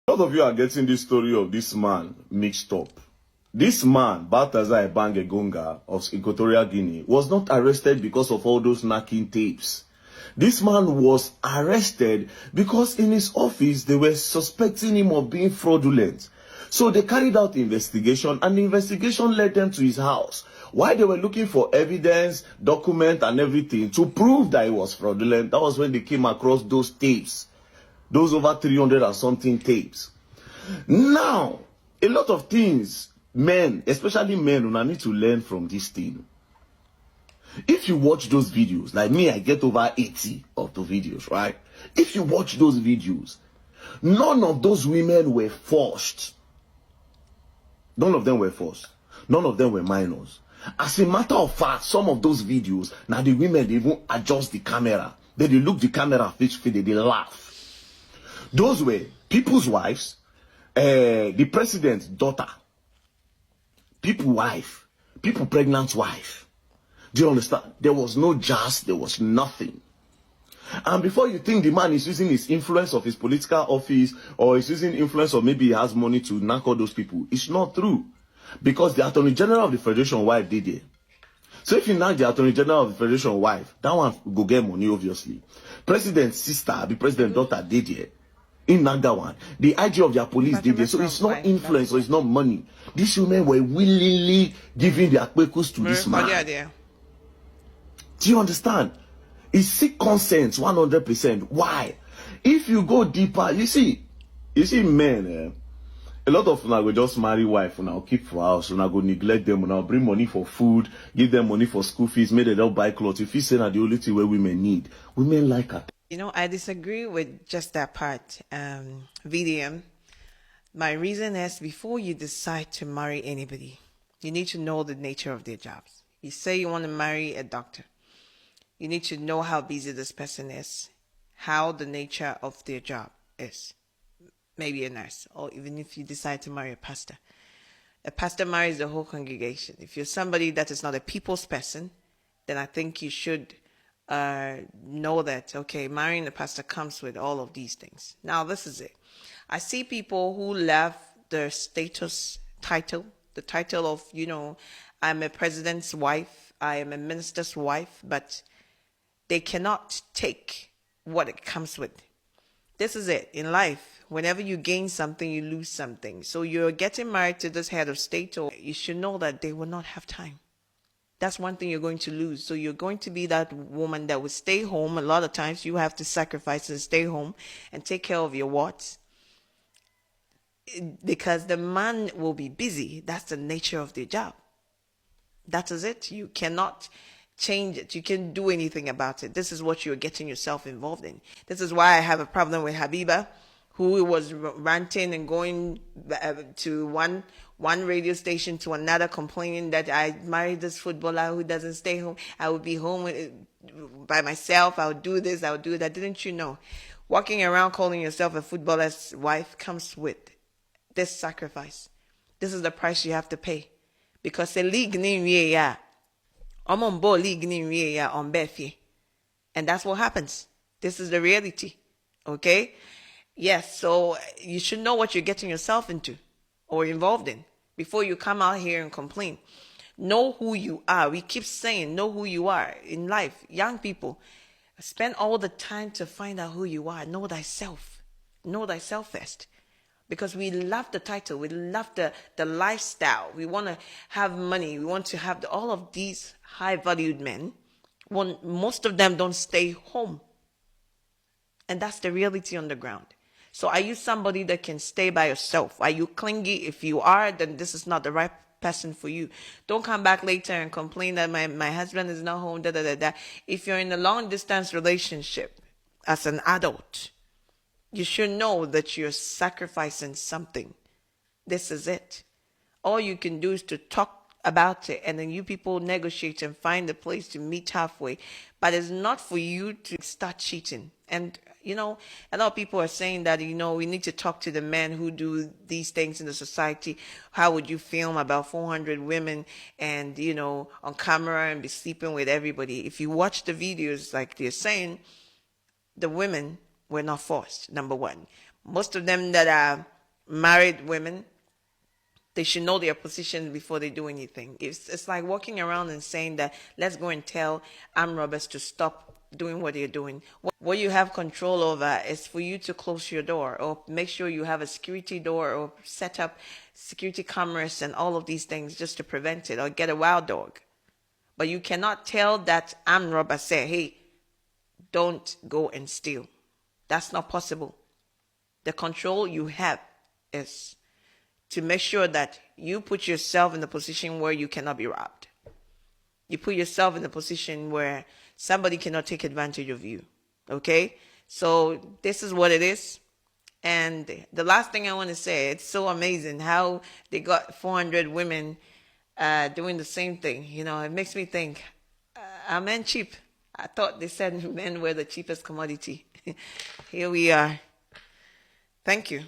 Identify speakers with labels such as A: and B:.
A: A lot of you are getting this story of this man mixed up. This man, Baltasar Ebang of Equatorial Guinea, was not arrested because of all those knacking tapes. This man was arrested because in his office they were suspecting him of being fraudulent. So they carried out the investigation, and the investigation led them to his house. While they were looking for evidence, document and everything to prove that he was fraudulent, that was when they came across those tapes. Those over 300 and something tapes. Now, a lot of things, men, especially men, will need to learn from this thing. If you watch those videos, like me, I get over 80 of the videos, right? If you watch those videos, none of those women were forced. None of them were forced. None of them were minors. As a matter of fact, some of those videos, now the women, they even adjust the camera. They look the camera face, they laugh. Those were people's wives, the president's daughter, people's wife, people pregnant wife. Do you understand? There was no jazz, there was nothing. And before you think the man is using his influence of his political office, or is using influence, or maybe he has money to knock all those people, it's not true. Because the Attorney General of the Federation wife did it. So if you knock the Attorney General of the Federation wife, that one go get money, obviously. President's sister, the president's daughter did it. In that one, the IG of their police did it. So it's not influence, or it's not money. These women were willingly giving their kwekus to this man. Do you understand? It's sick consent, 100%. Why? If you go deeper, you see men, a lot of them will just marry wife and I'll keep for house and I'll go neglect them and I'll bring money for food, give them money for school fees, maybe they don't buy clothes. If you say that the only thing where women need, women like her.
B: You know, I disagree with just that part, VDM. My reason is, before you decide to marry anybody, you need to know the nature of their jobs. You say you want to marry a doctor. You need to know how busy this person is, how the nature of their job is. Maybe a nurse, or even if you decide to marry a pastor marries the whole congregation. If you're somebody that is not a people's person, then I think you should know that, okay, marrying a pastor comes with all of these things. Now, this is it. I see people who love their status title, the title of, you know, I'm a president's wife, I am a minister's wife, but they cannot take what it comes with. This is it. In life, whenever you gain something, you lose something. So you're getting married to this head of state, or you should know that they will not have time. That's one thing you're going to lose. So you're going to be that woman that will stay home. A lot of times you have to sacrifice and stay home and take care of your warts, because the man will be busy. That's the nature of the job. That is it. You cannot change it. You can't do anything about it. This is what you're getting yourself involved in. This is why I have a problem with Habiba, who was ranting and going to one radio station to another, complaining that I married this footballer who doesn't stay home. I would be home by myself. I would do this. I would do that. Didn't you know? Walking around calling yourself a footballer's wife comes with this sacrifice. This is the price you have to pay. Because the league name, yeah, league name, yeah, on Befi. And that's what happens. This is the reality. Okay? Yes, so you should know what you're getting yourself into or involved in before you come out here and complain. Know who you are. We keep saying know who you are in life. Young people, spend all the time to find out who you are. Know thyself. Know thyself first. Because we love the title. We love the lifestyle. We want to have money. We want to have all of these high-valued men. Most of them don't stay home. And that's the reality on the ground. So are you somebody that can stay by yourself? Are you clingy? If you are, then this is not the right person for you. Don't come back later and complain that my husband is not home, If you're in a long-distance relationship as an adult, you should know that you're sacrificing something. This is it. All you can do is to talk about it, and then you people negotiate and find a place to meet halfway. But it's not for you to start cheating. And, you know, a lot of people are saying that, you know, we need to talk to the men who do these things in the society. How would you film about 400 women and, you know, on camera and be sleeping with everybody? If you watch the videos, like they're saying, the women were not forced, number one. Most of them that are married women, they should know their position before they do anything. It's like walking around and saying that let's go and tell armed robbers to stop doing what they're doing. What you have control over is for you to close your door or make sure you have a security door or set up security cameras and all of these things just to prevent it, or get a wild dog. But you cannot tell that armed robber, say, hey, don't go and steal. That's not possible. The control you have is to make sure that you put yourself in the position where you cannot be robbed. You put yourself in a position where somebody cannot take advantage of you. Okay? So this is what it is. And the last thing I want to say, it's so amazing how they got 400 women doing the same thing. You know, it makes me think, are men cheap? I thought they said men were the cheapest commodity. Here we are. Thank you.